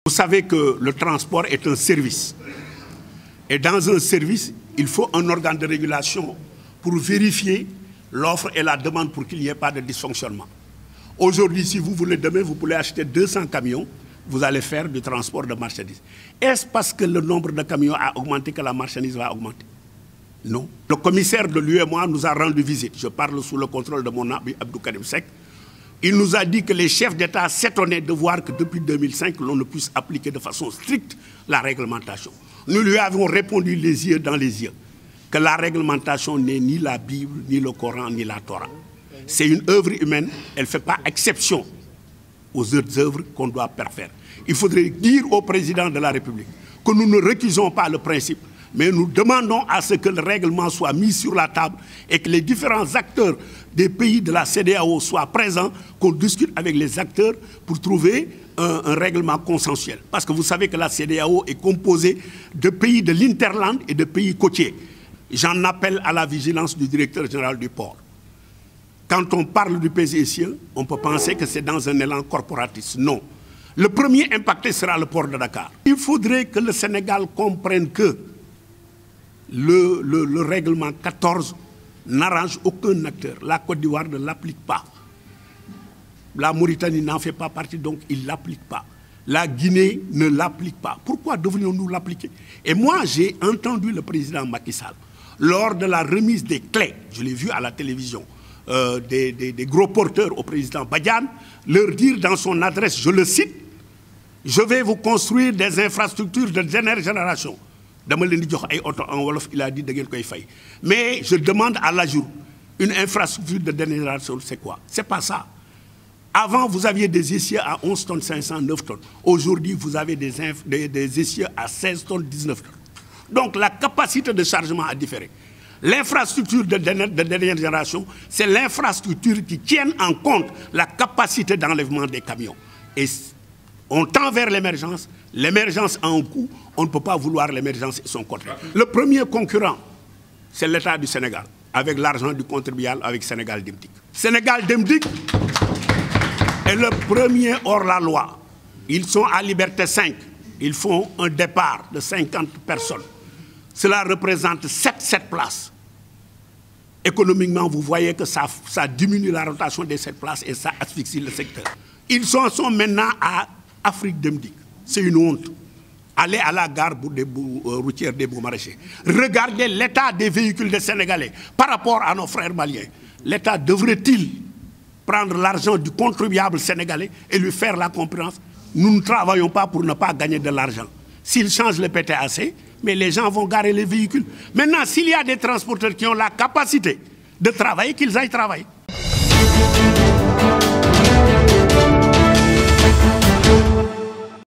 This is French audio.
Vous savez que le transport est un service. Et dans un service, il faut un organe de régulation pour vérifier l'offre et la demande pour qu'il n'y ait pas de dysfonctionnement. Aujourd'hui, si vous voulez, demain, vous pouvez acheter 200 camions, vous allez faire du transport de marchandises. Est-ce parce que le nombre de camions a augmenté que la marchandise va augmenter? Non. Le commissaire de l'UEMOA nous a rendu visite. Je parle sous le contrôle de mon ami Abdou Karim Seck. Il nous a dit que les chefs d'État s'étonnaient de voir que depuis 2005, l'on ne puisse appliquer de façon stricte la réglementation. Nous lui avons répondu les yeux dans les yeux que la réglementation n'est ni la Bible, ni le Coran, ni la Torah. C'est une œuvre humaine, elle ne fait pas exception aux autres œuvres qu'on doit parfaire. Il faudrait dire au président de la République que nous ne récusons pas le principe, mais nous demandons à ce que le règlement soit mis sur la table et que les différents acteurs des pays de la CEDEAO soient présents, qu'on discute avec les acteurs pour trouver un règlement consensuel. Parce que vous savez que la CEDEAO est composée de pays de l'Interland et de pays côtiers. J'en appelle à la vigilance du directeur général du port. Quand on parle du PSE, on peut penser que c'est dans un élan corporatiste. Non. Le premier impacté sera le port de Dakar. Il faudrait que le Sénégal comprenne que le règlement 14 n'arrange aucun acteur. La Côte d'Ivoire ne l'applique pas. La Mauritanie n'en fait pas partie, donc il ne l'applique pas. La Guinée ne l'applique pas. Pourquoi devrions-nous l'appliquer? Et moi, j'ai entendu le président Macky Sall, lors de la remise des clés, je l'ai vu à la télévision, des gros porteurs au président Badiane, leur dire dans son adresse, je le cite, « Je vais vous construire des infrastructures de dernière génération. » Il a dit mais je demande à l'ajout, une infrastructure de dernière génération, c'est quoi? C'est pas ça. Avant, vous aviez des essieux à 11 tonnes 500, 9 tonnes. Aujourd'hui, vous avez des essieux à 16 tonnes, 19 tonnes. Donc la capacité de chargement a différé. L'infrastructure de dernière génération, c'est l'infrastructure qui tient en compte la capacité d'enlèvement des camions. Et on tend vers l'émergence. L'émergence a un coût. On ne peut pas vouloir l'émergence et son contraire. Le premier concurrent, c'est l'État du Sénégal, avec l'argent du contribuable, avec Sénégal Demdik. Sénégal Demdik est le premier hors la loi. Ils sont à Liberté 5. Ils font un départ de 50 personnes. Cela représente 7 places. Économiquement, vous voyez que ça diminue la rotation des 7 places et ça asphyxie le secteur. Ils sont maintenant à Afrique Demdik. C'est une honte. Allez à la gare routière des Beaux-Maraîchers. Regardez l'état des véhicules des Sénégalais par rapport à nos frères maliens. L'État devrait-il prendre l'argent du contribuable sénégalais et lui faire la concurrence? Nous ne travaillons pas pour ne pas gagner de l'argent. S'ils changent le PTAC, mais les gens vont garer les véhicules. Maintenant, s'il y a des transporteurs qui ont la capacité de travailler, qu'ils aillent travailler.